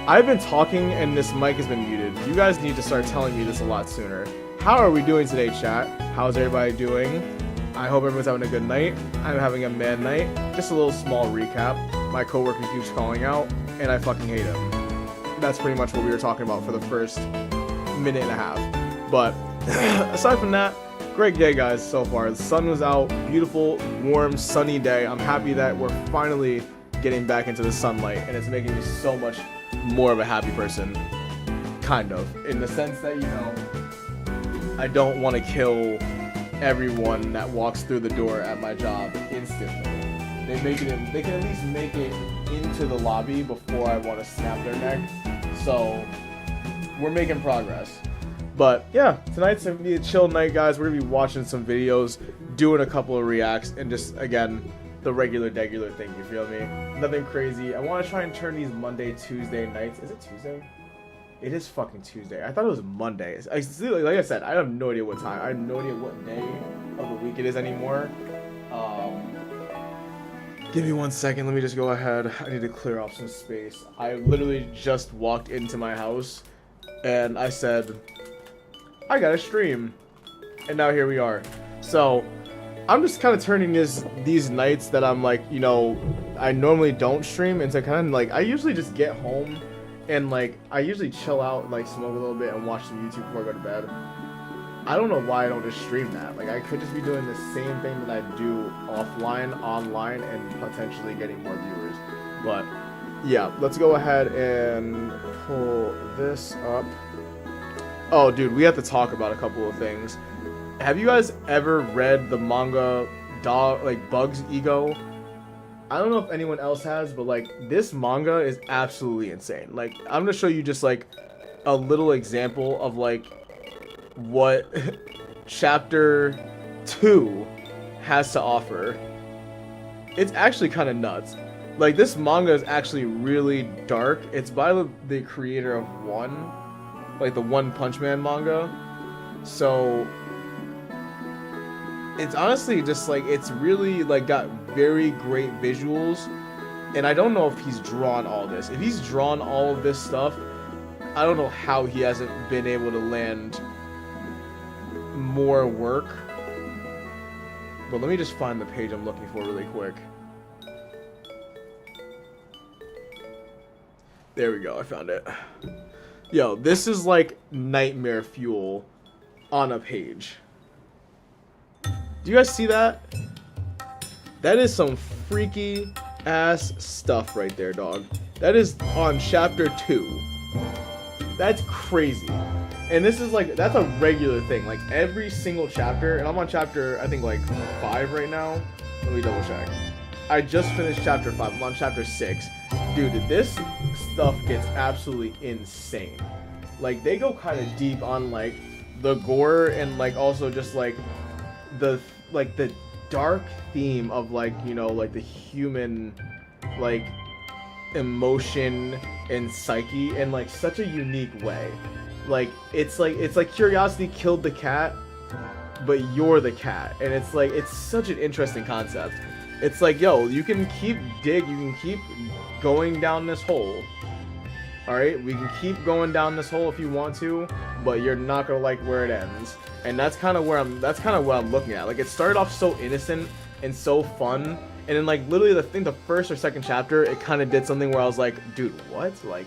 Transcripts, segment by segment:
I've been talking and this mic has been muted. You guys need to start telling me this a lot sooner. How are we doing today, chat? How's everybody doing? I hope everyone's having a good night. I'm having a mad night. Just a little small recap. My coworker keeps calling out, and I fucking hate him. That's pretty much what we were talking about for the first minute and a half. But aside from that, great day, guys, so far. The sun was out, beautiful, warm, sunny day. I'm happy that we're finally getting back into the sunlight, and it's making me so much more of a happy person. Kind of. In the sense that, you know, I don't want to kill everyone that walks through the door at my job instantly. They can at least make it into the lobby before I want to snap their neck. So we're making progress. But yeah, tonight's gonna be a chill night, guys. We're gonna be watching some videos, doing a couple of reacts, and just again the regular thing. You feel me? Nothing crazy. I want to try and turn these Monday, Tuesday nights. Is it Tuesday? It is fucking Tuesday. I thought it was Monday. Like I said, I have no idea what time. I have no idea what day of the week it is anymore. Give me 1 second. Let me just go ahead. I need to clear off some space. I literally just walked into my house and I said, I gotta stream. And now here we are. So I'm just kind of turning these nights that I'm like, you know, I normally don't stream into kind of like, I usually just get home and like, I usually chill out and like smoke a little bit and watch some YouTube before I go to bed. I don't know why I don't just stream that. Like, I could just be doing the same thing that I do offline, online, and potentially getting more viewers. But yeah, let's go ahead and pull this up. Oh, dude, we have to talk about a couple of things. Have you guys ever read the manga Bug's Ego? I don't know if anyone else has, but like this manga is absolutely insane. Like, I'm gonna show you just like a little example of like what chapter 2 has to offer. It's actually kind of nuts. Like, this manga is actually really dark. It's by the creator of One, like the One Punch Man manga. So it's honestly just like, it's really like got very great visuals, and I don't know if he's drawn all this. If he's drawn all of this stuff, I don't know how he hasn't been able to land more work. But let me just find the page I'm looking for really quick. There we go, I found it. Yo, this is like nightmare fuel on a page. Do you guys see that? That is some freaky ass stuff right there, dog. That is on chapter 2. That's crazy. And this is like, that's a regular thing. Like, every single chapter, and I'm on chapter, I think like 5 right now. Let me double check. I just finished chapter 5. I'm on chapter 6. Dude, this stuff gets absolutely insane. Like, they go kind of deep on like the gore and like also just like the dark theme of like, you know, like the human like emotion and psyche in like such a unique way. Like, it's like curiosity killed the cat, but you're the cat. And it's like, it's such an interesting concept. It's like, yo, you can keep going down this hole. Alright, we can keep going down this hole if you want to, but you're not gonna like where it ends. And that's kind of what I'm looking at. Like, it started off so innocent and so fun, and then like literally the first or second chapter, it kind of did something where I was like, dude, what? Like,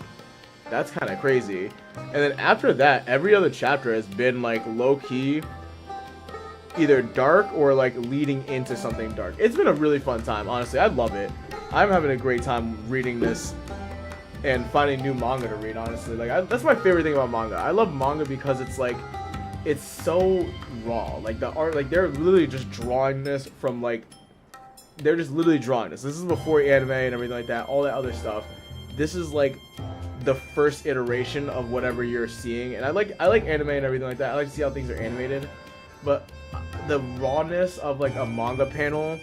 that's kind of crazy. And then after that, every other chapter has been like low-key either dark or like leading into something dark. It's been a really fun time, honestly. I love it. I'm having a great time reading this and finding new manga to read, honestly. Like, that's my favorite thing about manga. I love manga because it's like, it's so raw. Like, the art, like, they're literally just drawing this from like, they're just literally drawing this. This is before anime and everything like that, all that other stuff. This is like the first iteration of whatever you're seeing, and I like anime and everything like that. I like to see how things are animated, but the rawness of like a manga panel,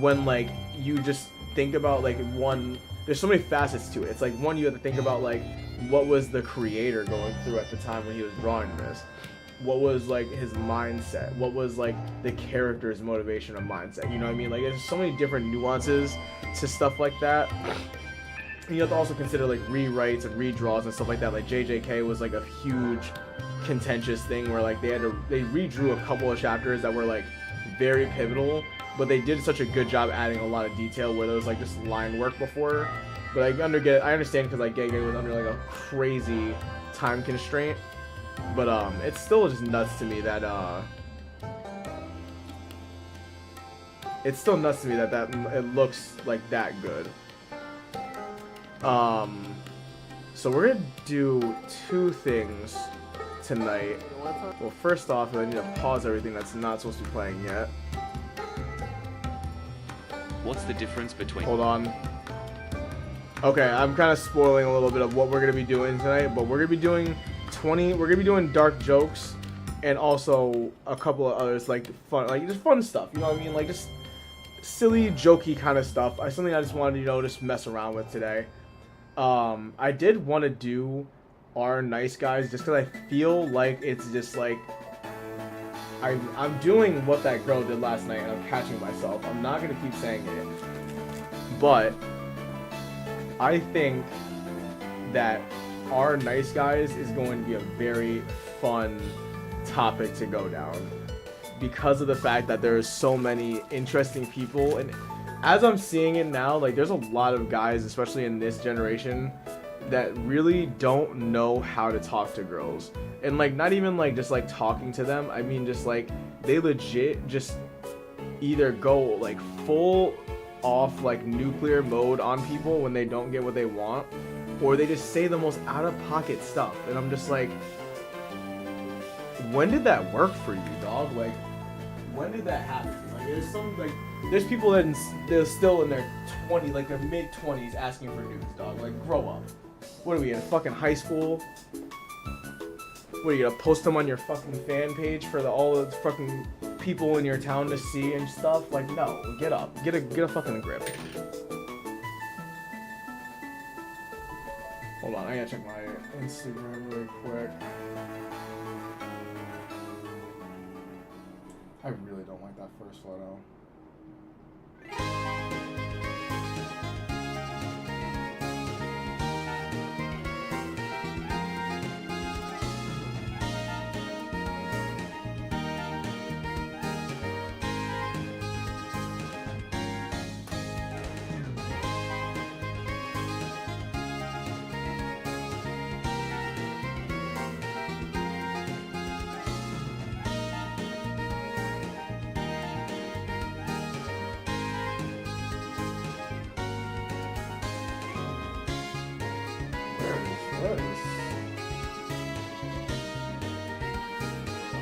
when like you just think about like one, there's so many facets to it. It's like, one, you have to think about like, what was the creator going through at the time when he was drawing this? What was like his mindset? What was like the character's motivation or mindset? You know what I mean? Like, there's so many different nuances to stuff like that. you have to also consider like rewrites and redraws and stuff like that. Like JJK was like a huge contentious thing where like they redrew a couple of chapters that were like very pivotal, but they did such a good job adding a lot of detail where there was like just line work before. But I understand because like Gege was under like a crazy time constraint. But it's still just nuts to me that it looks like that good. So we're gonna do 2 things tonight. Well, first off, I need to pause everything that's not supposed to be playing yet. What's the difference between... Hold on. Okay, I'm kind of spoiling a little bit of what we're gonna be doing tonight, but we're gonna be doing dark jokes and also a couple of others like just fun stuff. You know what I mean? Like just silly, jokey kind of stuff. Something I just wanted to just mess around with today. I did want to do our nice guys just because I feel like it's just like I'm doing what that girl did last night and I'm catching myself. I'm not gonna keep saying it, but I think that our nice guys is going to be a very fun topic to go down because of the fact that there's so many interesting people, and as I'm seeing it now, like there's a lot of guys, especially in this generation, that really don't know how to talk to girls. And like not even like just like talking to them, I mean just like they legit just either go like full off like nuclear mode on people when they don't get what they want, or they just say the most out of pocket stuff. And I'm just like, when did that work for you, dog? Like when did that happen? Like there's people that they're still in their their mid 20s asking for nudes, dog. Like grow up. What are we in fucking high school? What are you gonna post them on your fucking fan page for all the fucking people in your town to see and stuff? Like no, get up, get a fucking grip. Hold on, I gotta check my Instagram really quick. I really don't like that first photo.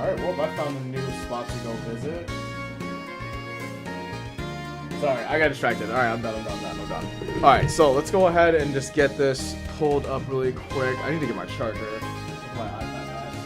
Alright, well, I found a new spot to go visit. Sorry, I got distracted. Alright, I'm done. Alright, so let's go ahead and just get this pulled up really quick. I need to get my charger. My iPad dies.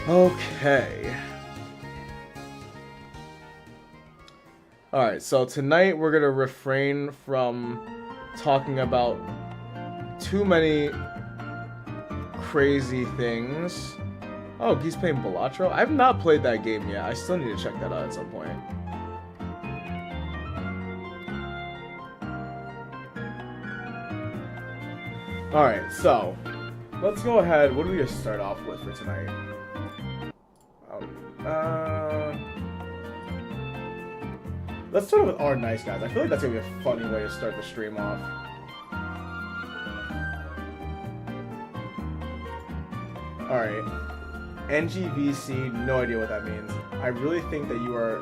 Okay. Alright, so tonight we're gonna refrain from talking about too many crazy things. Oh, he's playing Balatro? I've not played that game yet. I still need to check that out at some point. Alright, so let's go ahead. What are we gonna start off with for tonight? Let's start with our nice guys. I feel like that's gonna be a funny way to start the stream off. Alright. NGVC, no idea what that means. I really think that you are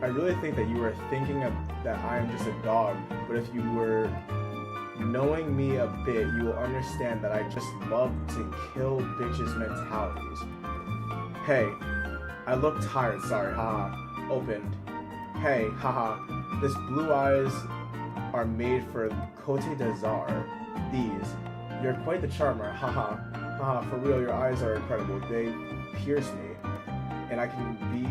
I really think that you were thinking of that I am just a dog, but if you were knowing me a bit, you will understand that I just love to kill bitches' mentalities. Hey, I look tired, sorry, haha. Opened. Hey, haha. This blue eyes are made for Cote d'Azur. These. You're quite the charmer, haha. Haha, for real, your eyes are incredible. They pierce me. And I can be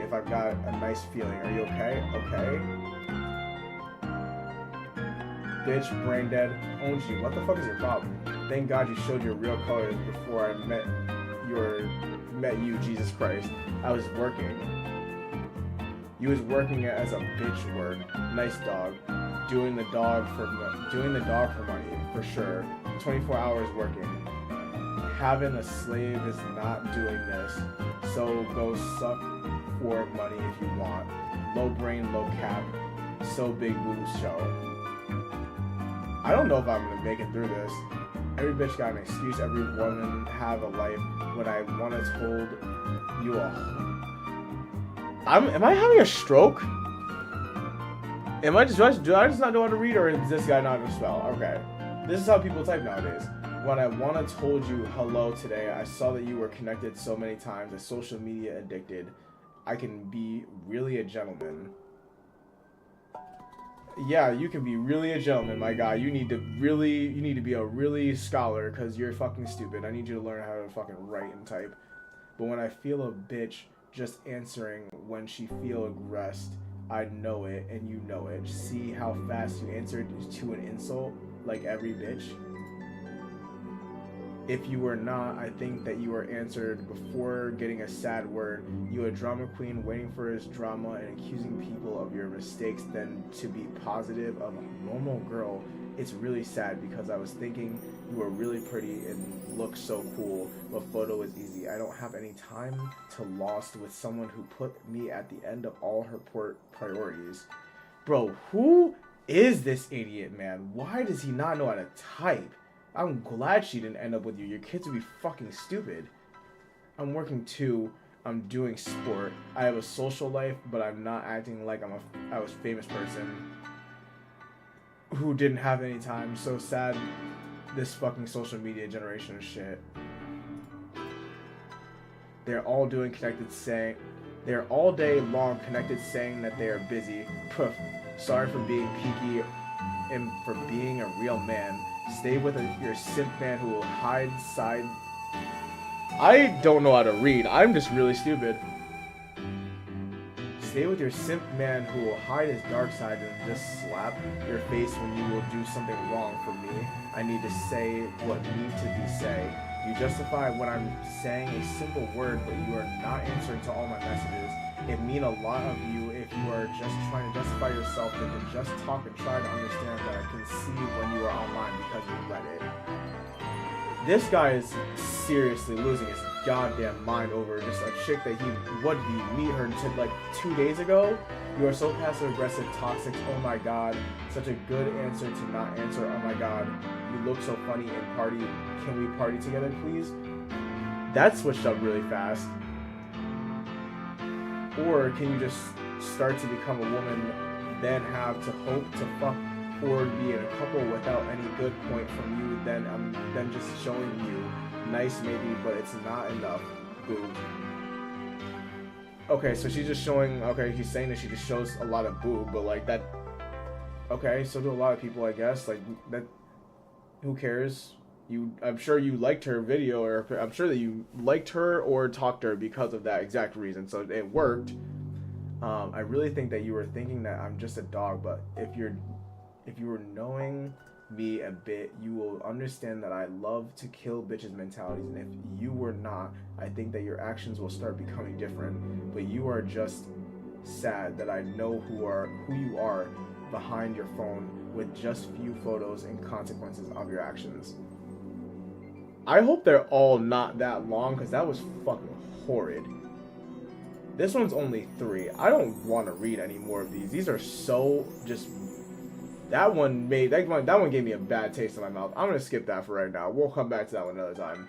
if I've got a nice feeling. Are you okay? Okay. Bitch, brain dead. OG, what the fuck is your problem? Thank God you showed your real colors before I met you, Jesus Christ. I was working. You was working as a bitch work. Nice dog. Doing the dog for money, for sure. 24 hours working. Having a slave is not doing this. So go suck for money if you want. Low brain, low cap. So big boobs show. I don't know if I'm gonna make it through this. Every bitch got an excuse. Every woman have a life. When I wanna told you am I having a stroke? Do I just not know how to read, or is this guy not gonna spell? Okay. This is how people type nowadays. When I wanna told you hello today, I saw that you were connected so many times, a social media addicted. I can be really a gentleman. Yeah, you can be really a gentleman, my guy. You need to be a really scholar, because you're fucking stupid. I need you to learn how to fucking write and type. But when I feel a bitch just answering when she feel aggressed, I know it and you know it. See how fast you answered to an insult, like every bitch? If you were not, I think that you were answered before getting a sad word. You a drama queen waiting for his drama and accusing people of your mistakes, then to be positive of a normal girl. It's really sad because I was thinking you were really pretty and look so cool, but photo is easy. I don't have any time to lost with someone who put me at the end of all her priorities. Bro, who is this idiot, man? Why does he not know how to type? I'm glad she didn't end up with you. Your kids would be fucking stupid. I'm working too. I'm doing sport. I have a social life, but I'm not acting like I was a famous person who didn't have any time. So sad. This fucking social media generation of shit. They're all doing connected saying. They're all day long connected saying that they are busy. Poof. Sorry for being peaky and for being a real man. Stay with your simp man who will hide side. I don't know how to read. I'm just really stupid. Stay with your simp man who will hide his dark side and just slap your face when you will do something wrong for me. I need to say what need to be said. You justify when I'm saying a simple word, but you are not answering to all my messages. It means a lot of you if you are just trying to justify yourself than to just talk and try to understand that I can see when you are online because you let it. This guy is seriously losing his goddamn mind over just a chick that what did he meet her like 2 days ago? You are so passive aggressive, toxic, oh my god. Such a good answer to not answer, oh my god. You look so funny and party. Can we party together, please? That switched up really fast. Or can you just start to become a woman, then have to hope to fuck or be in a couple without any good point from you, then just showing you nice maybe, but it's not enough. Boob. Okay, so she's just showing, okay, he's saying that she just shows a lot of boob, but like that, okay, so do a lot of people, I guess, like that, who cares? I'm sure you liked her video, or I'm sure that you liked her or talked to her because of that exact reason, so it worked. I really think that you were thinking that I'm just a dog, but if you were knowing me a bit, you will understand that I love to kill bitches' mentalities, and if you were not, I think that your actions will start becoming different, but you are just sad that I know who you are behind your phone with just few photos and consequences of your actions. I hope they're all not that long, because that was fucking horrid. This one's only 3. I don't want to read any more of these. These are so just... That one gave me a bad taste in my mouth. I'm going to skip that for right now. We'll come back to that one another time.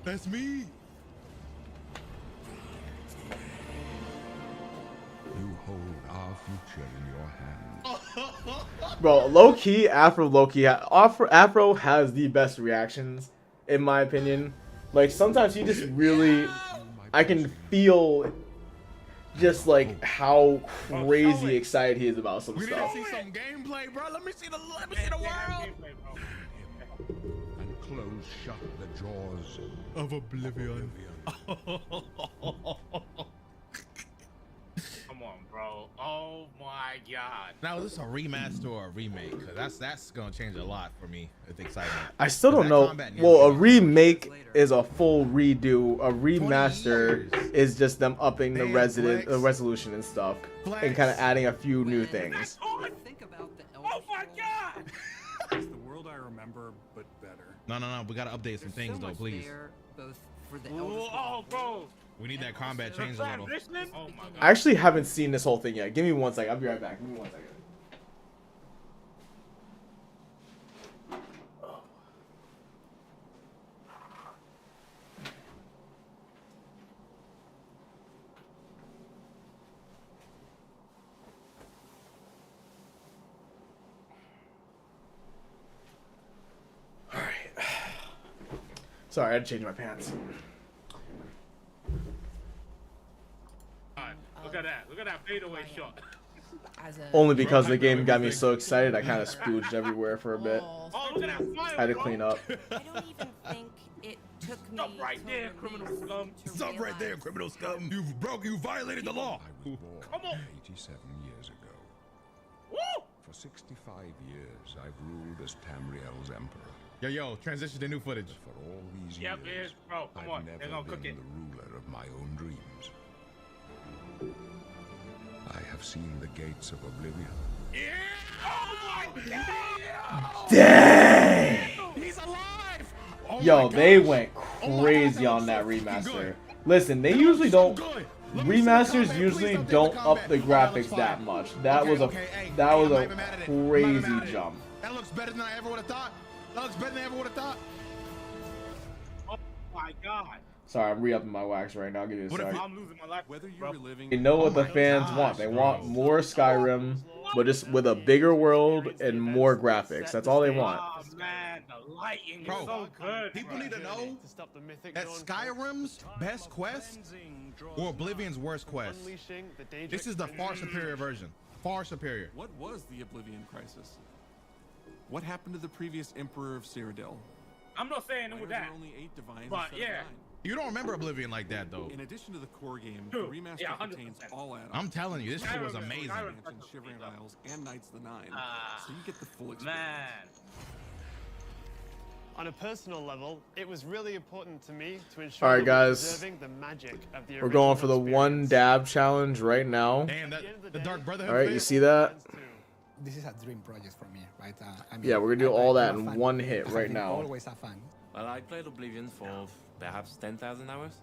That's me. You hold our future in your hands. Bro, low key, Afro has the best reactions, in my opinion. Like sometimes he just really, I can feel just like how crazy excited he is about some We need to stuff. see some gameplay, bro. Let me see the world And close shut the jaws of oblivion. Come on, bro. Oh my god. Now is this a remaster or a remake? Cause that's gonna change a lot for me with excitement. I still don't That know. combat needs Well, a to be- remake is a full redo. A remaster 20 years. is just them upping the Damn, Flex. resolution and stuff, Flex. and kind of adding a few new things. That's on! Think about the Oh my god! It's the world I remember, but better. No. We gotta update some things though, please. Both for the Ooh, oh, bro. We need that combat The change a little. transitioning? Oh my god. I actually haven't seen this whole thing yet. Give me 1 second. I'll be right back. Give me 1 second. Alright. Sorry, I had to change my pants. God, look at that. Look at that fadeaway shot. Only because the game got me so excited, I kind of spooged everywhere for a bit. Oh, look at that fire, I had to bro. clean up. I don't even think it took me. Stop right till there, release criminal scum. to Stop right there, realize criminal scum. You violated the law. I was born Come on. 87 years ago. Woo! For 65 years, I've ruled as Tamriel's emperor. Yo, transition to new footage. But for all these Yep, years, it is, bro. Come I've on. They're never gonna cook been it. the ruler of my own dreams. I have seen the gates of oblivion. Oh my god! Dang! He's alive. Oh Yo, my they gosh. went Oh my crazy God, on that looks so fucking remaster. good. Listen, they That usually looks don't. so good. Let me see the Remasters combat. usually Please update don't the up the combat. Oh, that looks graphics that fire. much. That was a Hey, that was I'm not a even mad at it. I'm not even crazy mad at it. jump. That looks better than I ever would have thought. That looks better than I ever would have thought. Oh my god. Sorry, I'm re-upping my wax right now. Give me a What if second. I'm losing my life. Whether you're bro. reliving You know what Oh the my fans gosh, want. They bro. want more Skyrim, but just with a bigger world and more graphics. That's all they want. Oh man, the lighting Bro, is so good. People bro. need to know that Skyrim's best quest or Oblivion's worst quest. This is the far superior version. Far superior. What was the Oblivion Crisis? What happened to the previous Emperor of Cyrodiil? I'm not saying Why with are there that. only 8 divines But, instead yeah. of 9? You don't remember Oblivion like that though. In addition to the core game, the Dude, remaster yeah, contains 100%. all add-ons. I'm telling you, this shit was Skyrim- amazing. Skyrim- Mansion, Shivering Isles, and Knights of the Nine. Ah, So you get the full experience. Man. On a personal level, it was really important to me to ensure All right, that we're guys. preserving the magic of the We're going for the original one experience. dab challenge right now. Damn, that the Dark Brotherhood. All right, you face? see that? This is a dream project for me, right? Yeah, we're gonna do all that in one hit right now. Always have fun. Well, I played Oblivion for perhaps 10,000 hours.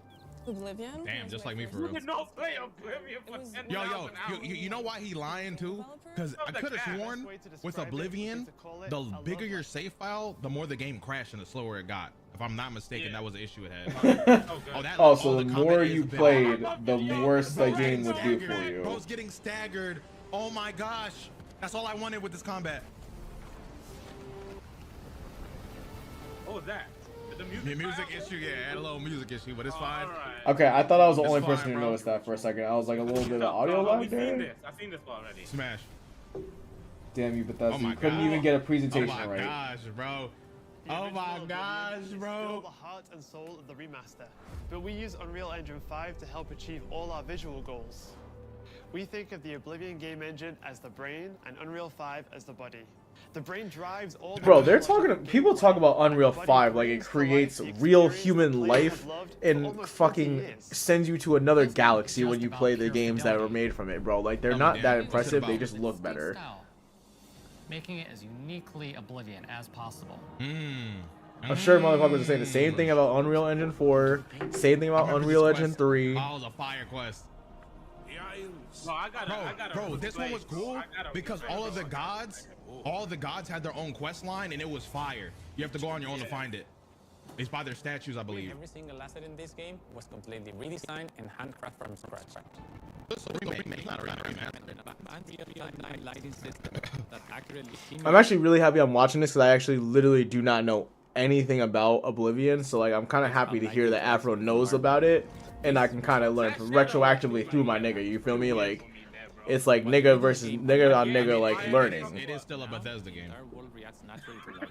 Oblivion. Damn, was just my like me first for real. You not play Oblivion for It was 10,000 Yo, hours. you know why he lying too? Because I could have sworn with Oblivion, the bigger your save file, the more the game crashed and the slower it got. If I'm not mistaken, that was the issue it had. Oh, that Oh, all so the combat more is you better. played, the worse the Bro's game getting would do for staggered. you. Bro's getting staggered. Oh my gosh. That's all I wanted with this combat. What was that? The The music issue, yeah, had a little music issue, but it's fine. Okay, I thought I was the It's only fine, person who bro. noticed that for a second. I was like a little bit of audio lag We've seen there. this. I've seen this already. Smash. Damn you, Bethesda! Oh my You couldn't God. even get a Oh presentation my right. gosh, bro. The Oh my original gosh, Oblivion is bro. still the heart and soul of the remaster, but we use Unreal Engine 5 to help achieve all our visual goals. We think of the Oblivion game engine as the brain and Unreal 5 as the body. The brain drives all the Bro, they're technological talking. People talk about Unreal gameplay. The 5 body like it brings to creates life the real experience human the players life have loved for and almost 40 fucking years. sends you to another galaxy when you play the games that were made from it, bro. Like they're not that impressive. They just look better. Making it as uniquely Oblivion as possible. I'm sure motherfuckers are saying the same thing about Unreal Engine 4, same thing about Unreal Engine 3. Oh, it was a fire quest. Bro, I gotta Bro, this one was explain. cool I gotta because explain, all of the bro. gods had their own quest line and it was fire. You have to go on your own to find it. It's by their statues, I believe. Every single asset in this game was completely redesigned and handcrafted from scratch. It's a remake, not a remaster. Lighting system that accurately I'm actually really happy I'm watching this because I actually literally do not know anything about Oblivion. So like I'm kind of happy to hear that Afro knows about it, and I can kind of learn retroactively through my nigga. You feel me? Like it's like nigga versus nigga on nigga like learning. It is still a Bethesda game. our world reacts naturally to light.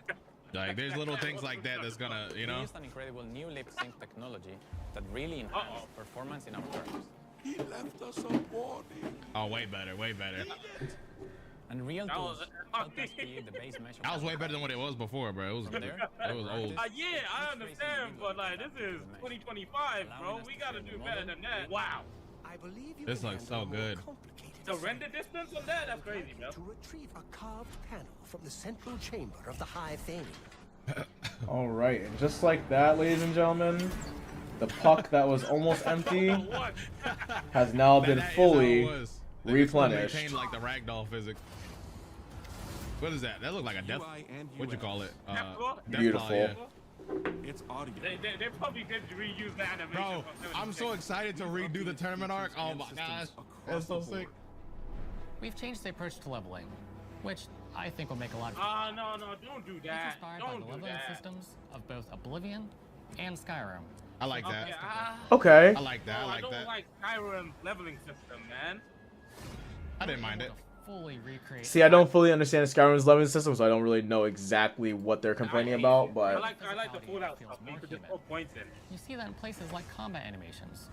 Like there's little things like that that's gonna, you know. We used an incredible new lip sync technology that really enhanced performance in our terms. He left us a warning. Oh, way better, way better. Unreal tools helped us create the base mesh. That was way better than what it was before, bro. It was old. Yeah, I understand, but like this is 2025, bro. We gotta do better than that. Wow. I believe you This looks so good. The render distance on that? That's crazy, bro. to retrieve a carved panel from the central chamber of the High Fane. All right, and just like that, ladies and gentlemen, the puck that was almost empty has now been fully replenished. Maintained like the ragdoll physics. What is that? That looked like a death. What'd you call it? Beautiful. Yeah. It's audio. They probably did reuse the animation. Bro, I'm so excited to redo the tournament arc. Oh my gosh, that's so sick. We've changed the approach to leveling, which I think will make a lot of no, don't do that. It's inspired by Don't the do leveling that. systems of both Oblivion and Skyrim. I like that. Okay. I like that. I like I don't that. like Skyrim's leveling system, man. I didn't mind it. Fully recreate. See, I don't fully understand Skyrim's leveling system, so I don't really know exactly what they're complaining about. I But like the Fallout stuff. You could just put points in. You see that in places like combat animations.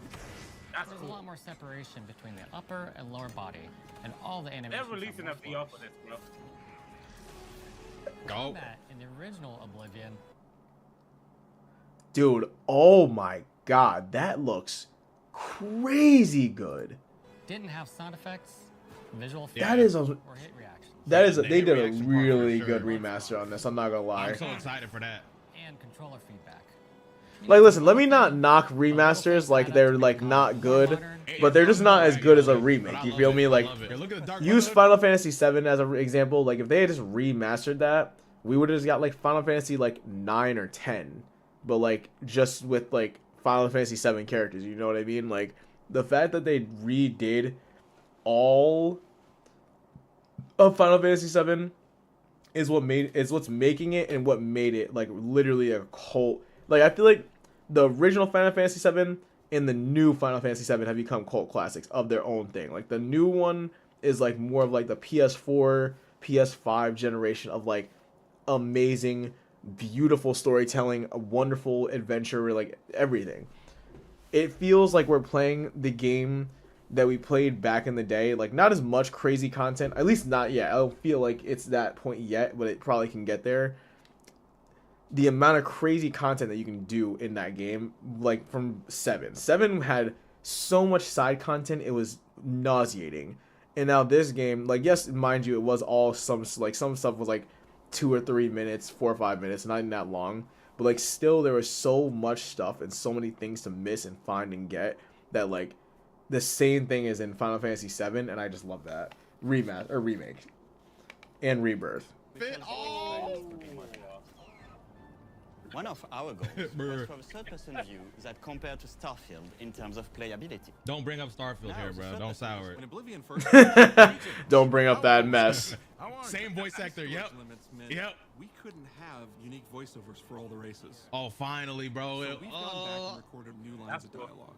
That's There's cool. a lot more separation between the upper and lower body, and all the animations. They're releasing a VR for this, bro. Combat in the original Oblivion. dude, oh my god, that looks crazy good. Didn't have sound effects, visual effects, That is a or hit reactions. that is a, they did a really good remaster on this. I'm not gonna lie. I'm so excited for that. And controller feedback. Like, listen, let me not knock remasters like they're like not good, but they're just not as good as a remake. You feel me? Like, use Final Fantasy VII as an example. Like, if they had just remastered that, we would have just got like Final Fantasy like 9 or 10, but like just with like Final Fantasy VII characters. You know what I mean? Like, the fact that they redid all of Final Fantasy VII is what's making it and what made it like literally a cult. Like, I feel like the original Final Fantasy VII and the new Final Fantasy VII have become cult classics of their own thing. Like, the new one is like more of like the PS4, PS5 generation of like amazing, beautiful storytelling, a wonderful adventure, like everything. It feels like we're playing the game that we played back in the day. Like, not as much crazy content, at least not yet. I don't feel like it's that point yet, but it probably can get there. The amount of crazy content that you can do in that game, like from 7 had so much side content, it was nauseating. And now this game, like, yes, mind you, it was all some stuff was like 2 or 3 minutes, 4 or 5 minutes, not even that long, but like still there was so much stuff and so many things to miss and find and get that like the same thing is in Final Fantasy VII, and I just love that remake and rebirth. One of our goals was from a third-person view that compared to Starfield in terms of playability. Don't bring up Starfield here, bro. Don't sour it. When Oblivion first Don't bring up that mess. Same voice actor. Yep. Yep. We couldn't have unique voiceovers for all the races. Oh, finally, bro. So we've gone back and recorded new lines of dialogue.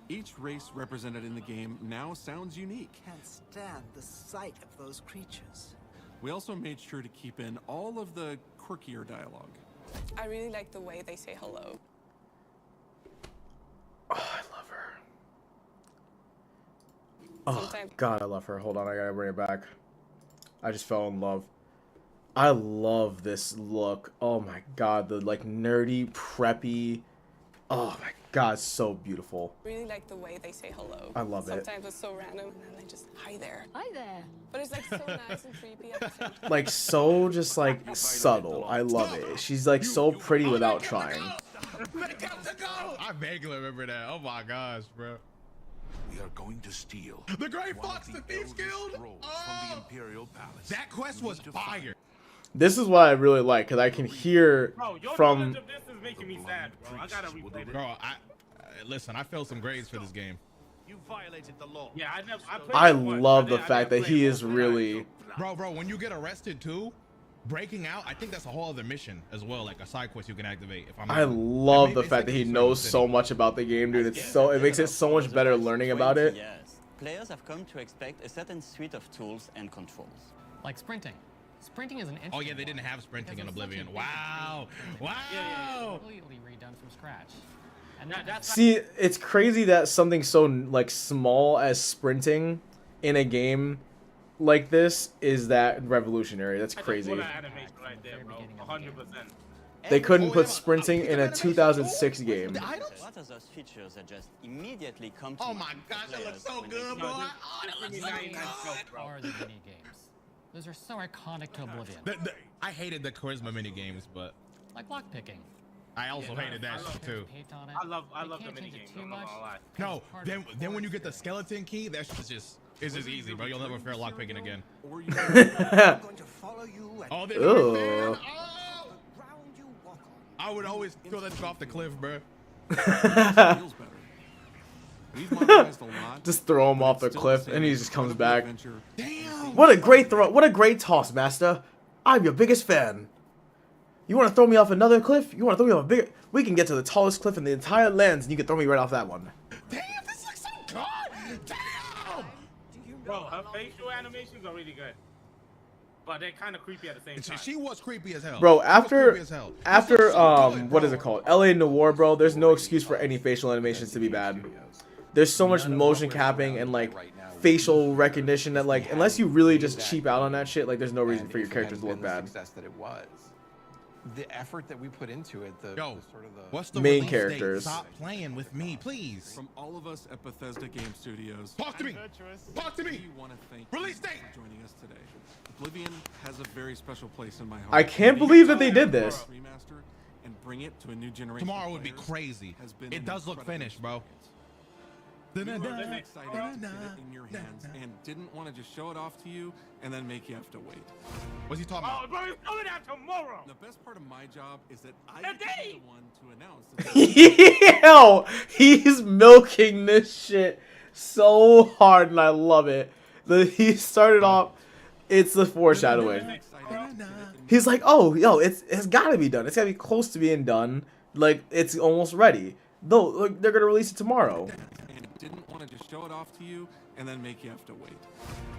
Each race represented in the game now sounds unique. Can't stand the sight of those creatures. We also made sure to keep in all of the quirkier dialogue. I really like the way they say hello. Oh, I love her. Oh, God, I love her. Hold on, I gotta bring it back. I just fell in love. I love this look. Oh my God, the like nerdy, preppy. Oh my God, so beautiful. Really like the way they say hello. I love it. Sometimes it's so random, and then they just, hi there. Hi there. But it's like so nice and creepy at the same time. Like, so just like subtle. I love it. She's like so pretty without trying. I vaguely remember that. Oh my gosh, bro. We are going to steal The Great Fox, the Thieves Guild. from the Imperial Palace. That quest was fire. This is what I really like, because I can hear Bro, your from... knowledge of this is making me sad, bro. I gotta replay this. Bro, listen, I failed some grades for this game. You violated the law. Yeah, I love the fact that he is really... Bro, when you get arrested too, breaking out, I think that's a whole other mission as well, like a side quest you can activate. I love the fact that he knows so much about the game, dude. It makes it so much better learning about it. Players have come to expect a certain suite of tools and controls. Like sprinting. Sprinting is an Oh yeah, they didn't have sprinting in Oblivion. Wow. Wow. Completely redone from scratch. And that's See, it's crazy that something so like small as sprinting in a game like this is that revolutionary. That's crazy. animation right there, bro. 100%. They couldn't put sprinting in a 2006 game. What are those features that just immediately come to Oh my gosh, that looks so good, boy. Oh, that looks so good. Are the mini games? Those are so iconic to Oblivion. I hated the charisma mini games, but like lockpicking. I also hated that shit too. I love the mini games. No, then when you get the skeleton key, that's just it's just easy, bro. You'll never fear lockpicking again. Oh, they're not fair. I would always throw that off the cliff, bro. Just throw him off the cliff, and he just comes back. Damn! What a great throw! What a great toss, Master! I'm your biggest fan. You want to throw me off another cliff? You want to throw me off a bigger? We can get to the tallest cliff in the entire lands, and you can throw me right off that one. Damn! This looks so good! Damn! Bro, her facial animations are really good. But they're kind of creepy at the same time. She was creepy as hell. Bro, after what is it called? LA Noire, bro, there's no excuse for any facial animations to be bad. There's so much motion capping and like facial recognition that like unless you really just cheap out on that shit, like there's no reason for your characters to look bad. The effort that we put into it, what's the main release characters. Date? Stop playing with me, please. From all of us at Bethesda Game Studios. Talk to me. Talk to me. We want to thank Release date you for joining us today. Oblivion has a very special place in my heart. I can't believe that they did this. Remaster and bring it to a new generation. Tomorrow would be crazy. It does look finished, bro. We were really excited to get it in your hands and didn't want to just show it off to you and then make you have to wait. What's he talking Oh, about? bro, it's coming out tomorrow. The best part of my job is that I get to be the one to announce. Yo, he's milking this shit so hard, and I love it. He started off. It's the foreshadowing. He's like, oh, yo, it's got to be done. It's got to be close to being done. Like, it's almost ready. Though, look, they're going to release it tomorrow. And didn't want to just show it off to you and then make you have to wait.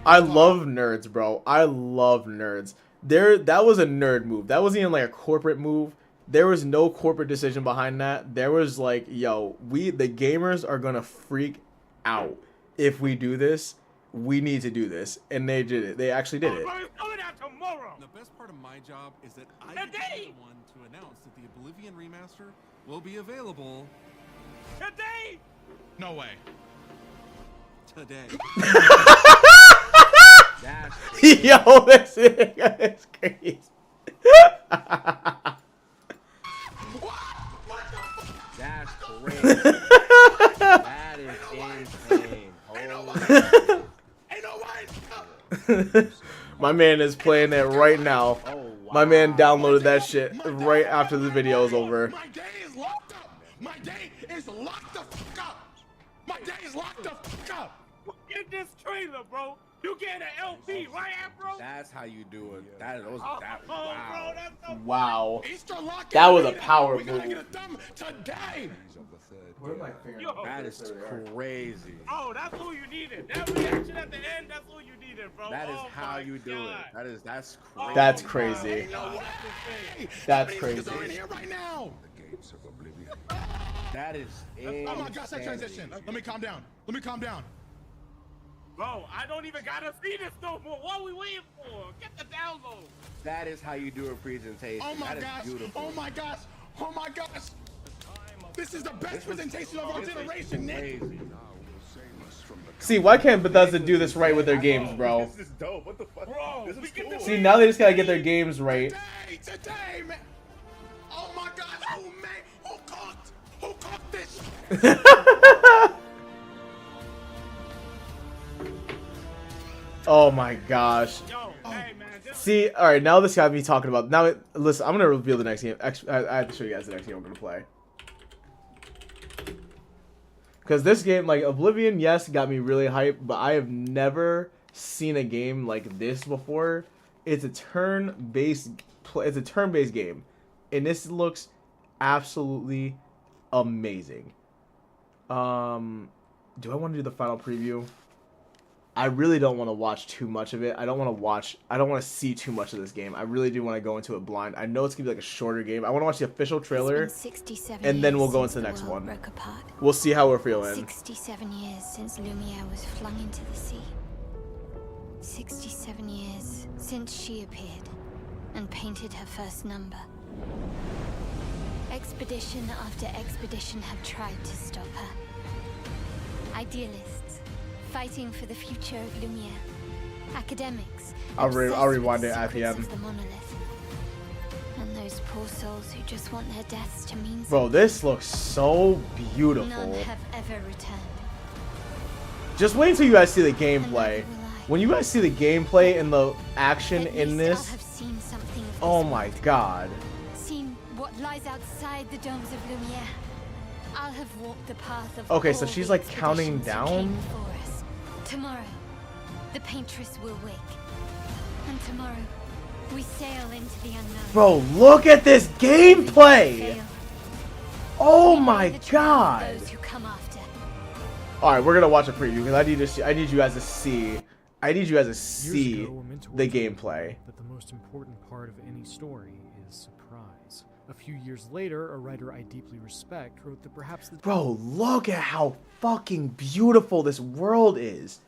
I love nerds, bro. I love nerds. That was a nerd move. That wasn't even like a corporate move. There was no corporate decision behind that. There was like, yo, the gamers are going to freak out if we do this. We need to do this, and they did it. They actually did it. The best part of my job is that I get to be the one to announce that the Oblivion remaster will be available today. No way. Today. Yo, this is crazy. That's crazy. That is insane. Holy. My man is playing it right now. Oh, wow. My man downloaded that shit right after the video is over. My day is locked up. My day is locked the fuck up. My day is locked the fuck up. Get this trailer, bro. You get an LP, right, bro? That's how you do it. That was that. Bro, Wow. that's so Wow. Easter lock. That was a power We gotta move. get it done today. Yo, That is crazy. bro, that's who you needed. That reaction at the end, that's who you needed, bro. That is Oh how my you do God. it. That's Oh crazy. That's my crazy. God. That's These crazy. niggas are in here right now. That is insane. Oh my gosh, that transition. Let me calm down. Let me calm down. Bro, I don't even gotta see this no more. What are we waiting for? Get the download. That is how you do a presentation. Oh my That is gosh. beautiful. Oh my gosh. Oh my gosh. This is the best presentation of our generation, Nick. Crazy. See, why can't Bethesda do this right with their games, bro? This is dope. What the fuck? Bro, This we is get cool. See, now they just gotta get their games right. Today, man. Oh my gosh. Oh man. Who cooked this? Oh my gosh. Yo, hey man, See, all right, now this got me talking about. Now, listen, I'm gonna reveal the next game. I have to show you guys the next game I'm gonna play. Because this game, like Oblivion, yes, got me really hyped, but I have never seen a game like this before. It's a turn-based game, and this looks absolutely amazing. Do I want to do the final preview? I really don't want to watch too much of it. I don't want to see too much of this game. I really do want to go into it blind. I know it's going to be like a shorter game. I want to watch the official trailer, and then we'll go into the next one. We'll see how we're feeling. 67 years since Lumiere was flung into the sea. 67 years since she appeared and painted her first number. Expedition after expedition have tried to stop her. Idealists fighting for the future of Lumiere. Academics. I'll rewind it at the end. The monolith. And those poor souls who just want their deaths to mean something. Bro, this looks so beautiful. None have ever returned. Just wait until you guys see the gameplay. When you guys see the gameplay and the action in this, oh my god. Seen what lies outside the domes of Lumiere. I'll have walked the path of okay, so she's like counting down. Tomorrow, the paintress will wake. And tomorrow, we sail into the unknown. Bro, look at this gameplay! Oh my god! Alright, we're gonna watch a preview because I need you guys to see. I need you guys to see the gameplay. That the most important part of any story is surprise. A few years later, a writer I deeply respect wrote that perhaps the Bro, look at how fucking beautiful this world is.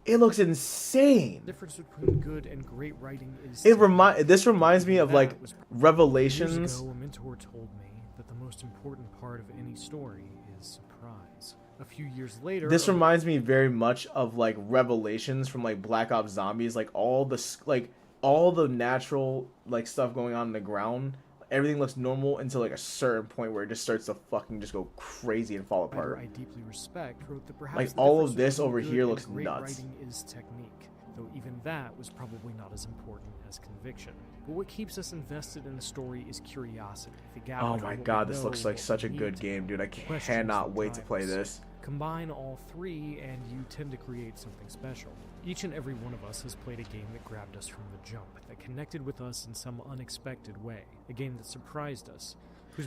It looks insane. The difference between good and great writing is this reminds me of like Revelations. Years ago, a mentor told me that the most important part of any story is surprise. A few years later, this reminds me very much of like Revelations from like Black Ops Zombies, like all the natural like stuff going on in the ground. Everything looks normal until like a certain point where it just starts to fucking just go crazy and fall apart. I deeply respect wrote that perhaps like all of this over here looks nuts. Writing is technique, though even that was probably not as important as conviction. But what keeps us invested in the story is curiosity. The gap oh my god, this looks like such a good game, dude. I cannot wait to play this. Combine all three and you tend to create something special. Each and every one of us has played a game that grabbed us from the jump, that connected with us in some unexpected way, a game that surprised us.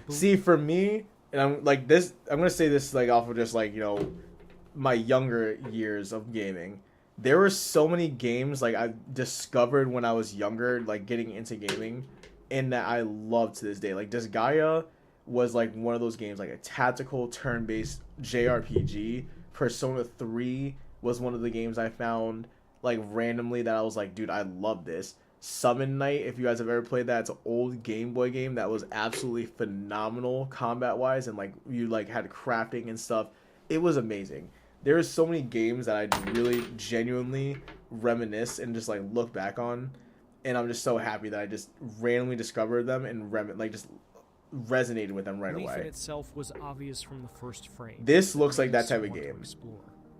See, for me, and I'm like this, I'm gonna say this like off of just like, you know, my younger years of gaming. There were so many games like I discovered when I was younger, like getting into gaming, and that I love to this day. Like Disgaea was like one of those games, like a tactical turn-based JRPG. Persona 3 was one of the games I found like randomly that I was like, dude, I love this. Summon Night, if you guys have ever played that, it's an old Game Boy game that was absolutely phenomenal combat-wise, and like you like had crafting and stuff. It was amazing. There's so many games that I really genuinely reminisce and just like look back on, and I'm just so happy that I just randomly discovered them and just resonated with them right away. Belief in itself was obvious from the first frame. This looks like that type of game.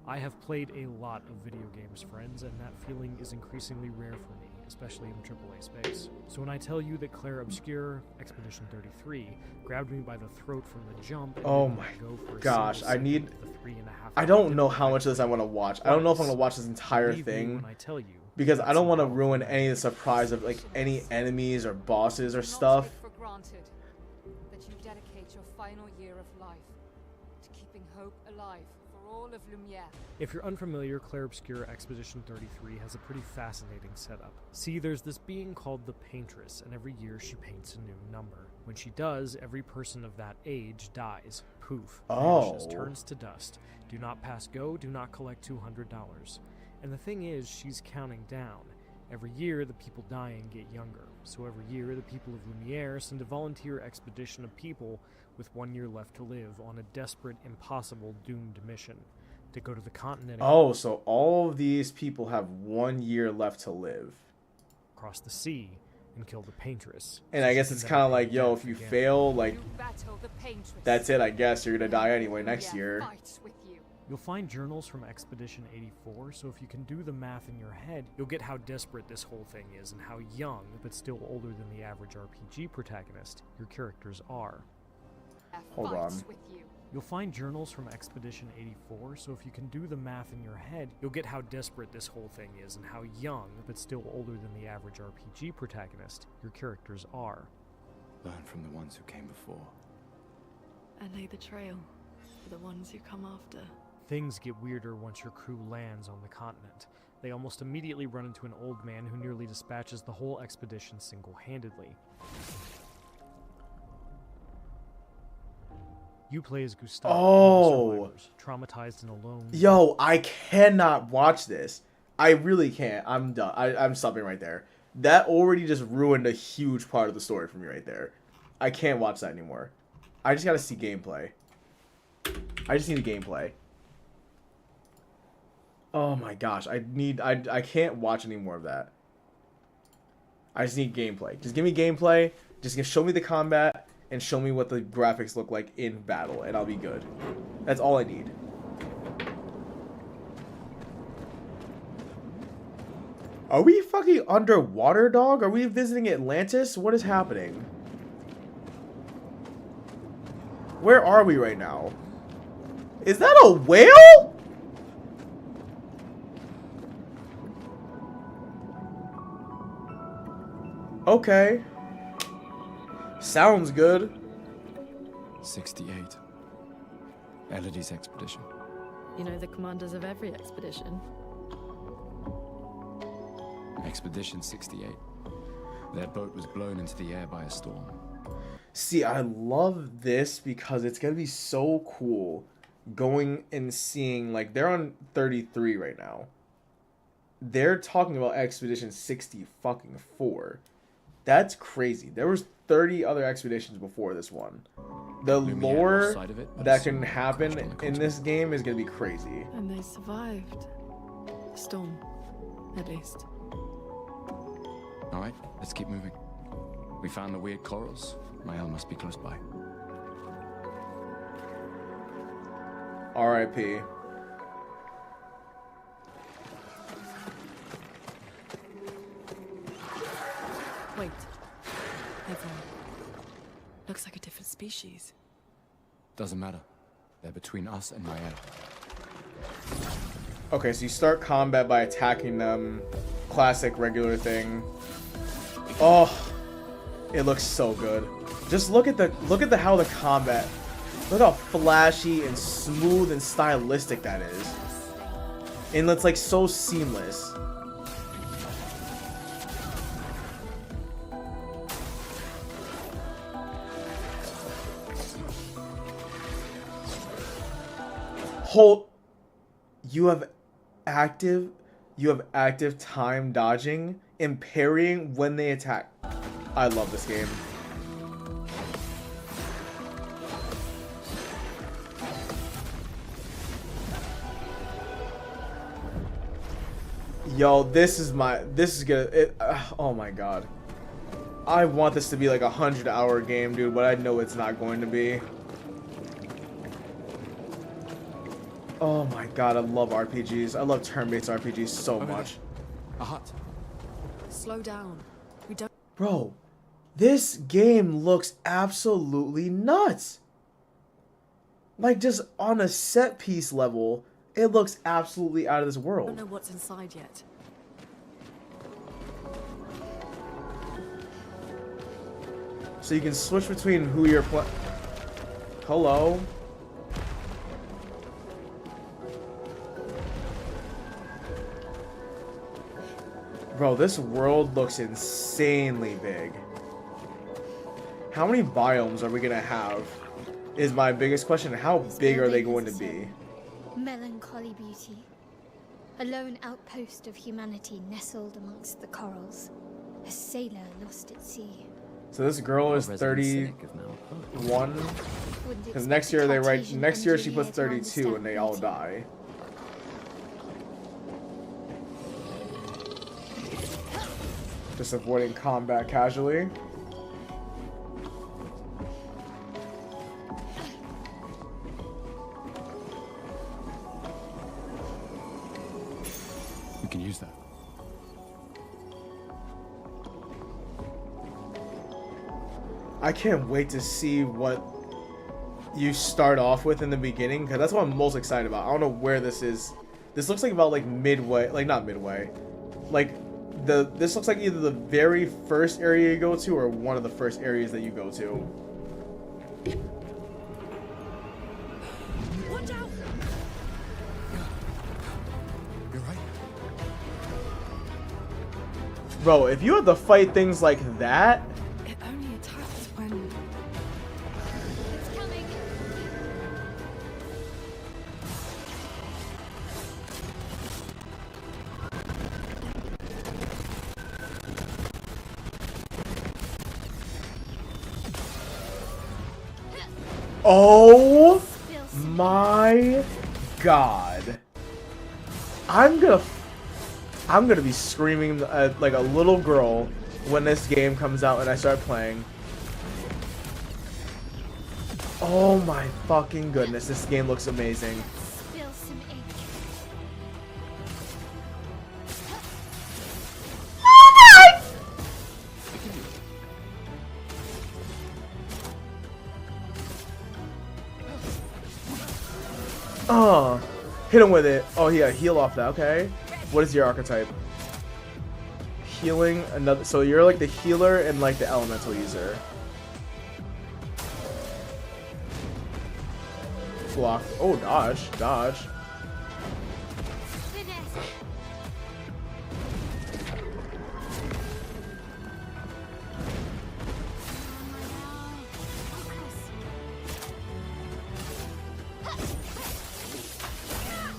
I have played a lot of video games, friends, and that feeling is increasingly rare for me, especially in AAA space. So when I tell you that Clair Obscur Expedition 33 grabbed me by the throat from the jump, oh my gosh, I don't know how much of this I want to watch. I don't know if I'm going to watch this entire thing, because I don't want to ruin any of the surprise of like any enemies or bosses or stuff. That you dedicate your final year of life to keeping hope alive for all of Lumiere. If you're unfamiliar, Clair Obscur Expedition 33 has a pretty fascinating setup. See, there's this being called the Paintress, and every year she paints a new number. When she does, every person of that age dies. Poof. Vanishes, turns to dust. Do not pass go, do not collect $200. And the thing is, she's counting down. Every year, the people dying get younger. So every year, the people of Lumiere send a volunteer expedition of people with 1 year left to live on a desperate, impossible, doomed mission to go to the continent. Oh, so all of these people have 1 year left to live. Across the sea and kill the Paintress. And I guess it's kind of like, yo, if you fail, like, that's it, I guess. You're going to die anyway next year. You'll find journals from Expedition 84, so if you can do the math in your head, you'll get how desperate this whole thing is and how young, but still older than the average RPG protagonist, your characters are. Hold on. You'll find journals from Expedition 84, so if you can do the math in your head, you'll get how desperate this whole thing is and how young, but still older than the average RPG protagonist, your characters are. Learn from the ones who came before. And lay the trail for the ones who come after. Things get weirder once your crew lands on the continent. They almost immediately run into an old man who nearly dispatches the whole expedition single-handedly. You play as Gustav, Oh, traumatized and alone. Yo, I cannot watch this. I really can't. I'm done. I'm stopping right there. That already just ruined a huge part of the story for me right there. I can't watch that anymore. I just gotta see gameplay. I just need a gameplay. Oh my gosh, I can't watch any more of that. I just need gameplay. Just give me gameplay. Just show me the combat and show me what the graphics look like in battle, and I'll be good. That's all I need. Are we fucking underwater, dog? Are we visiting Atlantis? What is happening? Where are we right now? Is that a whale? Okay. Sounds good. 68. Elodie's expedition. You know the commanders of every expedition. Expedition 68. Their boat was blown into the air by a storm. See, I love this because it's gonna be so cool going and seeing, like, they're on 33 right now. They're talking about Expedition 64. That's crazy. There was 30 other expeditions before this one. The lore that can happen in this game is gonna be crazy. And they survived. The storm, at least. Alright, let's keep moving. We found the weird corals. Mael must be close by. R.I.P. Wait. Everyone. Looks like a different species. Doesn't matter. They're between us and Mael. Okay, so you start combat by attacking them. Classic, regular thing. Oh, it looks so good. Just look at how the combat. Look how flashy and smooth and stylistic that is. And it's like so seamless. You have active time dodging and parrying when they attack. I love this game. Yo, this is gonna, oh my god. I want this to be like a 100-hour game, dude, but I know it's not going to be. Oh my god, I love RPGs. I love turn-based RPGs so much. A hut. Slow down. We don't. Bro, this game looks absolutely nuts. Like, just on a set piece level, it looks absolutely out of this world. I don't know what's inside yet. So you can switch between who you're playing. Hello. Bro, this world looks insanely big. How many biomes are we gonna have? Is my biggest question. How big are they going to be? Melancholy beauty. A lone outpost of humanity nestled amongst the corals. A sailor lost at sea. So this girl is 31. Because next year she puts 32 and they all die. Just avoiding combat casually. I can't wait to see what you start off with in the beginning, because that's what I'm most excited about. I don't know where this is. This looks like about like midway, like not midway. Like this looks like either the very first area you go to or one of the first areas that you go to. Watch out! You're right. Bro, if you had to fight things like that, It only attacks when... It's coming. oh my god. I'm gonna be screaming like a little girl when this game comes out and I start playing. Oh my fucking goodness, this game looks amazing. Spill some ink. Oh, hit him with it. Oh yeah, heal off that. Okay. What is your archetype? Healing another. So you're like the healer and like the elemental user. Block. Oh, dodge, dodge.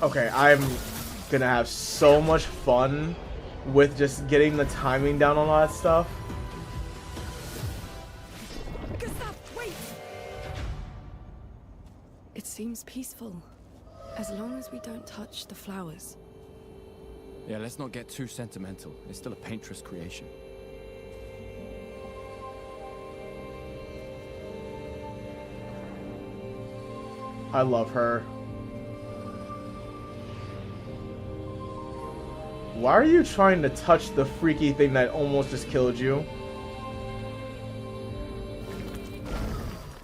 Okay, I'm gonna have so much fun with just getting the timing down on all that stuff. Gustav, wait! It seems peaceful. As long as we don't touch the flowers. Yeah, let's not get too sentimental. It's still a paintress creation. I love her. Why are you trying to touch the freaky thing that almost just killed you?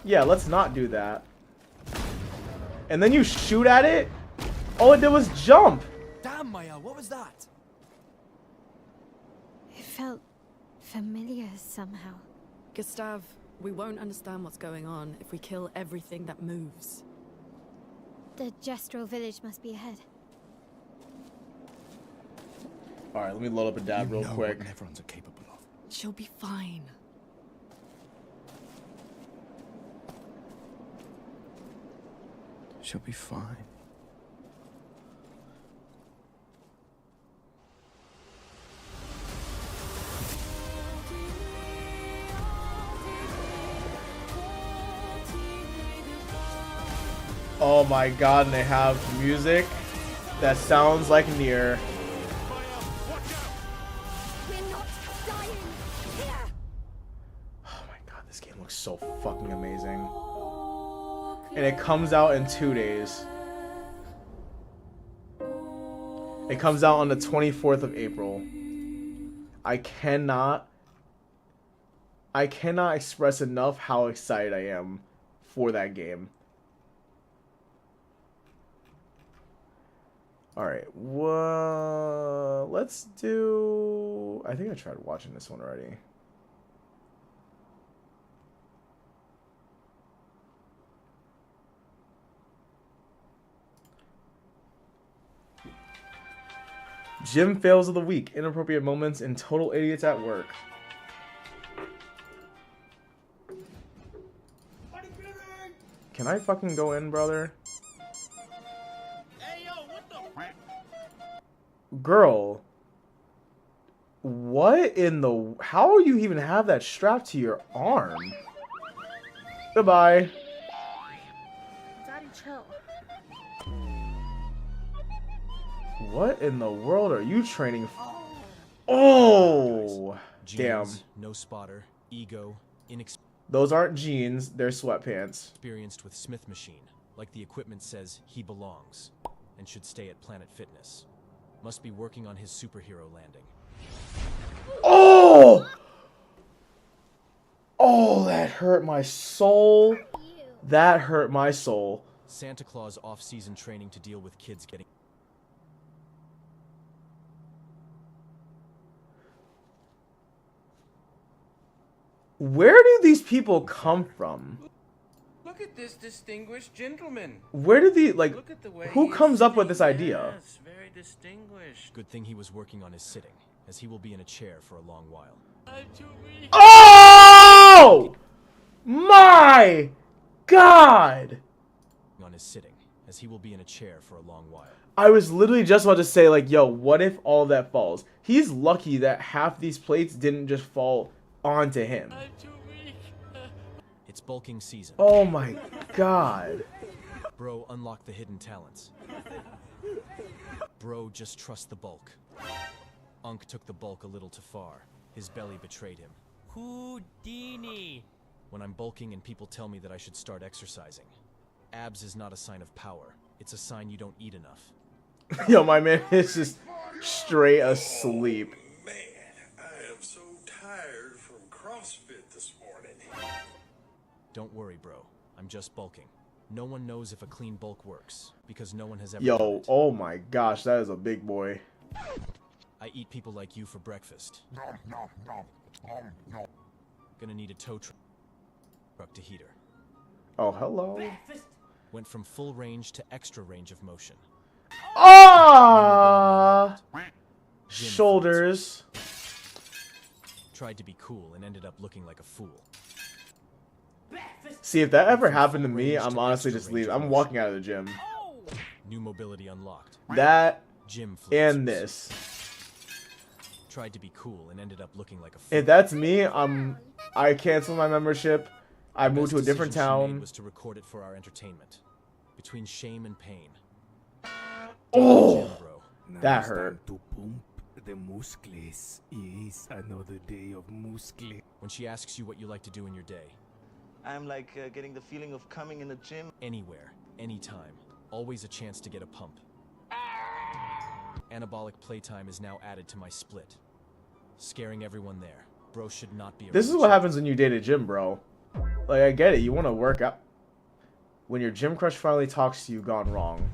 Yeah, let's not do that. And then you shoot at it? All it did was jump! Damn, Maya, what was that? It felt familiar somehow. Gustav, we won't understand what's going on if we kill everything that moves. The Gestrel village must be ahead. Alright, let me load up a dab real quick. What Neverons are capable of. She'll be fine. She'll be fine. Oh my god, and they have music that sounds like Nier. This game looks so fucking amazing. And it comes out in 2 days. It comes out on the 24th of April. I cannot express enough how excited I am for that game. Alright, well, let's do... I think I tried watching this one already. Gym fails of the week. Inappropriate moments and total idiots at work. Can I fucking go in, brother? Girl. What in the... How do you even have that strapped to your arm? Goodbye. Daddy, chill. What in the world are you training for? Oh! Damn. No spotter, ego, Those aren't jeans, they're sweatpants. experienced with Smith machine, like the equipment says he belongs, and should stay at Planet Fitness. Must be working on his superhero landing. Oh! Oh, that hurt my soul. That hurt my soul. Santa Claus off-season training to deal with kids getting... Where do these people come from? Look at this distinguished gentleman. Where do the, like, Look at the way who he's comes up with sitting. this idea? Yes, very distinguished. Good thing he was working on his sitting, as he will be in a chair for a long while. Oh! My God! On his sitting, as he will be in a chair for a long while. I was literally just about to say, like, yo, what if all of that falls? He's lucky that half these plates didn't just fall onto him. It's bulking season. Oh my God. Bro, unlock the hidden talents. Bro, just trust the bulk. Unk took the bulk a little too far. His belly betrayed him. Houdini. When I'm bulking and people tell me that I should start exercising. Abs is not a sign of power. It's a sign you don't eat enough. Yo, my man is just straight asleep. Man, I am so tired from CrossFit this morning. Don't worry, bro. I'm just bulking. No one knows if a clean bulk works, because no one has ever done Yo, it. oh my gosh, that is a big boy. I eat people like you for breakfast. Gonna need a tow truck to heater. Oh, hello. Went from full range to extra range of motion. Ah! Shoulders. Tried to be cool and ended up looking like a fool. See, if that ever happened to me, I'm honestly just leaving. I'm walking out of the gym. New mobility unlocked. That Gym and this. Tried to be cool and ended up looking like a fool. If that's me, I cancel my membership. I move to a different Decision she made town. was to record it for our entertainment. Between shame and pain. Oh, Gym, bro. that hurt. To pump the muscles. Yes, another day of muscle. When she asks you what you like to do in your day. I'm like getting the feeling of coming in the gym. Anywhere, anytime. Always a chance to get a pump. Anabolic playtime is now added to my split. Scaring everyone there. Bro should not be around. This is what happens when you date a gym bro. Like, I get it. You want to work out. When your gym crush finally talks to you, gone wrong.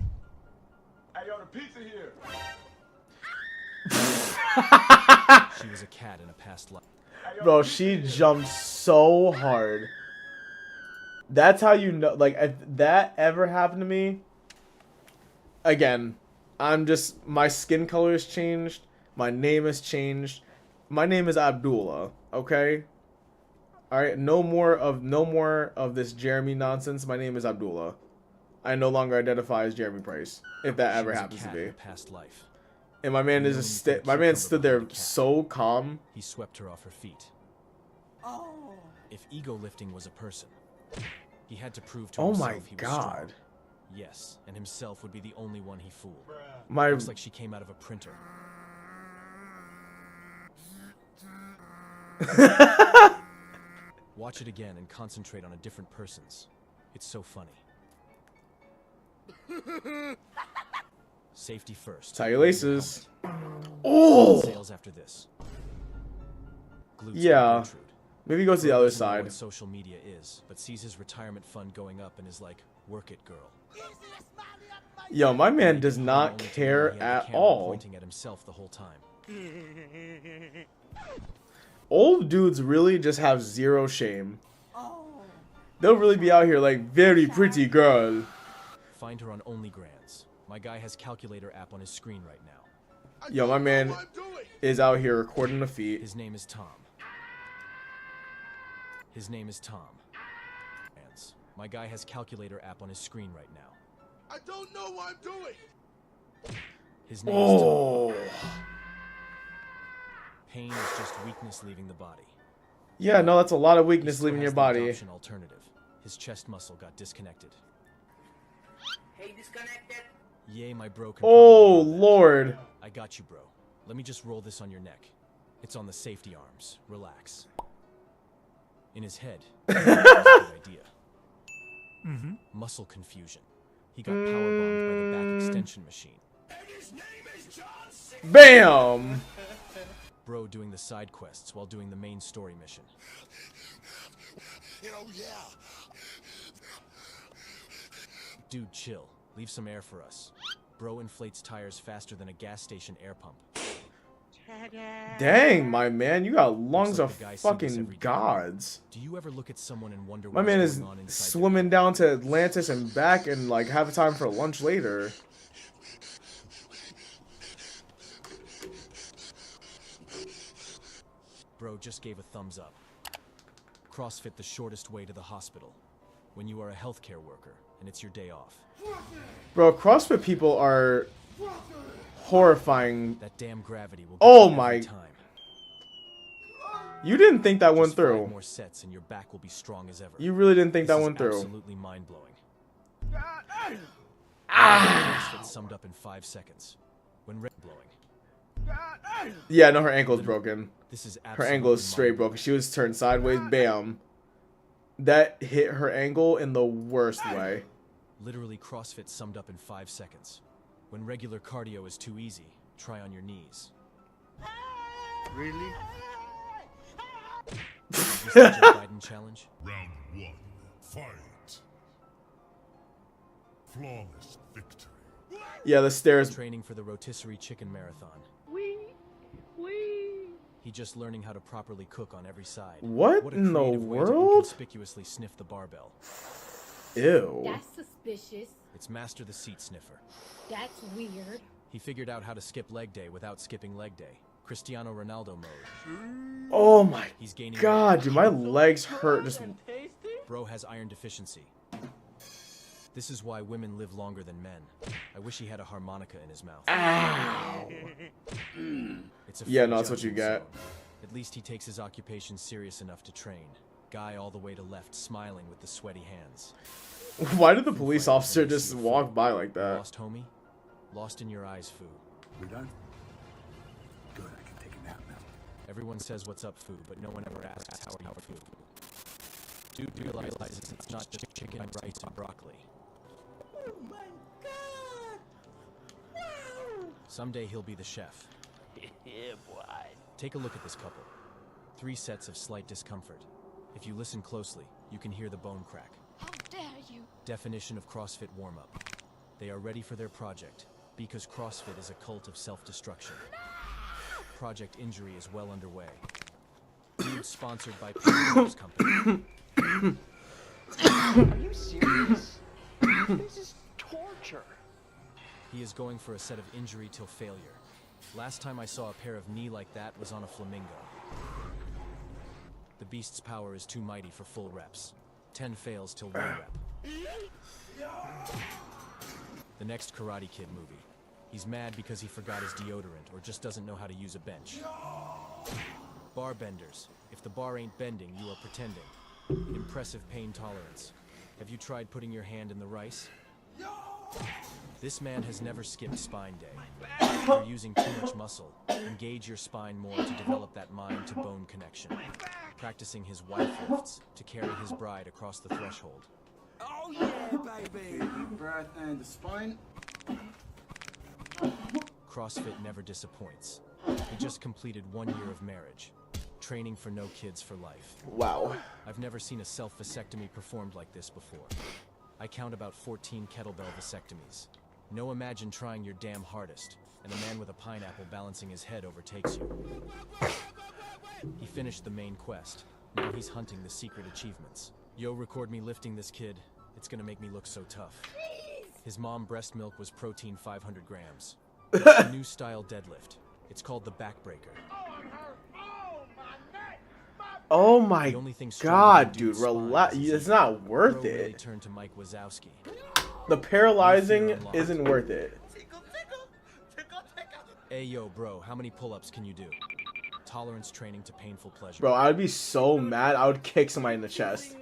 Hey, yo, the pizza here. She was a cat in a past life. Bro, she jumped so hard. That's how you know. Like, if that ever happened to me, again, my skin color has changed. My name has changed. My name is Abdullah, okay? Alright, no more of this Jeremy nonsense. My name is Abdullah. I no longer identify as Jeremy Price, if that ever happens to me. Past life. And my man is my man stood there so calm. He swept her off her feet. If ego lifting was a person, he had to prove to Oh himself my he was strong. God. Yes, and himself would be the only one he fooled. My- Looks like she came out of a printer. Watch it again and concentrate on a different person's. It's so funny. Safety first. Tie your laces. Oh! Sales after this. Glutes Yeah. protrude. Maybe go to the Bro other doesn't know side. what social media is, but sees his retirement fund going up and is like, "Work it, girl." Yo, my man does not Only care he had the at camera all. Pointing at himself the whole time. Old dudes really just have zero shame. They'll really be out here like, very pretty girl. Find her on OnlyGrants. My guy has calculator app on his screen right now. Yo, my man is out here recording the feet. His name is Tom. His name is Tom. My guy has calculator app on his screen right now. I don't know what I'm doing. His name is Oh. Tom. Pain is just weakness leaving the body. Yeah, no, that's a lot of He weakness still leaving has your the body. adoption alternative. His chest muscle got disconnected. Hey, disconnected. Yay, my bro. can Oh, probably do that. Lord. I got you, bro. Let me just roll this on your neck. It's on the safety arms. Relax. In his head, he had a good idea. Muscle confusion. He got powerbombed by the back extension machine. Bam! Bro doing the side quests while doing the main story mission. Dude, chill. Leave some air for us. Bro inflates tires faster than a gas station air pump. Dang, my man, you got lungs like of the guy see this every fucking day. gods. Do you ever look at someone and wonder My what man is is going on inside swimming down to Atlantis and back and like have time for lunch later. Bro just gave a thumbs up. CrossFit the shortest way to the hospital. When you are a healthcare worker and it's your day off. Bro, CrossFit people are horrifying. That damn gravity will get Oh you my. every time. You didn't think that went Just through. 5 more sets and your back will be strong as ever. You really didn't think This that is went through. Absolutely mind-blowing. Ah. CrossFit summed up in 5 seconds. When red blowing. Yeah, no, her ankle's broken. This is Her ankle is straight broken. She was turned sideways, bam. That hit her ankle in the worst way. Literally, CrossFit summed up in 5 seconds. When regular cardio is too easy, try on your knees. Really? Is this the Joe Biden challenge? Round 1. Fight. Flawless victory. Yeah, the stairs. Training for the rotisserie chicken marathon. He just learning how to properly cook on every side. What a in the creative way to world? inconspicuously sniff the barbell. Ew. That's suspicious. It's master the seat sniffer. That's weird. He figured out how to skip leg day without skipping leg day. Cristiano Ronaldo mode. Oh my He's gaining god, weight. dude, my legs hurt just. Bro has iron deficiency. This is why women live longer than men. I wish he had a harmonica in his mouth. Ow. It's a Yeah, free no, that's what you judgment get. zone. At least he takes his occupation serious enough to train. Guy all the way to left, smiling with the sweaty hands. Why did the police officer just walk by like that? Lost, homie? Lost in your eyes, Foo. We done? Good, I can take a nap now. Everyone says what's up, Foo, but no one ever asks how are you, Foo. Dude realizes it's not just chicken, rice, and broccoli. Oh my god! Wow! Someday he'll be the chef. Yeah, boy. Take a look at this couple. 3 sets of slight discomfort. If you listen closely, you can hear the bone crack. How dare you? Definition of CrossFit warm-up. They are ready for their project, because CrossFit is a cult of self-destruction. Project Injury is well underway. Dude sponsored by Painkillers Company. Are you serious? This is torture. He is going for a set of injury till failure. Last time I saw a pair of knee like that was on a flamingo. The beast's power is too mighty for full reps. 10 fails till 1 rep. The next Karate Kid movie. He's mad because he forgot his deodorant or just doesn't know how to use a bench. Bar benders. If the bar ain't bending, you are pretending. Impressive pain tolerance. Have you tried putting your hand in the rice? This man has never skipped spine day. You're using too much muscle. Engage your spine more to develop that mind-to-bone connection. Practicing his wife lifts to carry his bride across the threshold. Oh yeah, baby! Deep breath and the spine. CrossFit never disappoints. He just completed 1 year of marriage. Training for no kids for life. Wow. I've never seen a self-vasectomy performed like this before. I count about 14 kettlebell vasectomies. No, imagine trying your damn hardest, and a man with a pineapple balancing his head overtakes you. He finished the main quest. Now he's hunting the secret achievements. Yo, record me lifting this kid. It's gonna make me look so tough. His mom breast milk was protein 500 grams. It's a new style deadlift. It's called the backbreaker. Oh my The only thing god, stronger than dude, dude's spine relax. is his It's not worth Bro really it. turned to Mike Wazowski. The paralyzing isn't worth it. Hey yo, bro, how many pull-ups can you do? Tolerance training to painful pleasure. Bro, I would be so mad. I would kick somebody in the chest.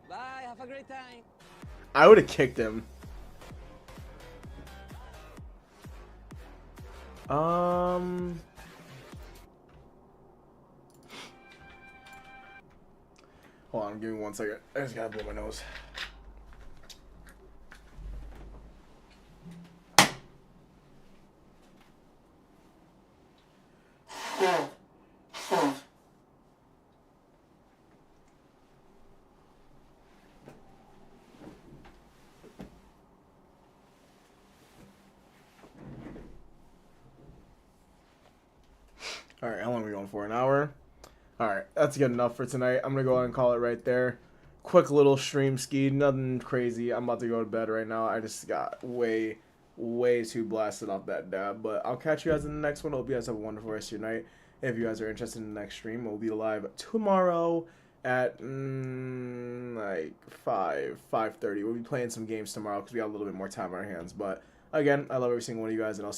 Bye, have a great time. I would have kicked him. Hold on, give me 1 second. I just gotta blow my nose. going for, an hour? Alright, that's good enough for tonight. I'm going to go ahead and call it right there. Quick little stream ski, nothing crazy. I'm about to go to bed right now. I just got way too blasted off that dab. But I'll catch you guys in the next one. Hope you guys have a wonderful rest of your night. If you guys are interested in the next stream, we'll be live tomorrow at like 5:30. We'll be playing some games tomorrow because we got a little bit more time on our hands. But again, I love every single one of you guys, and I'll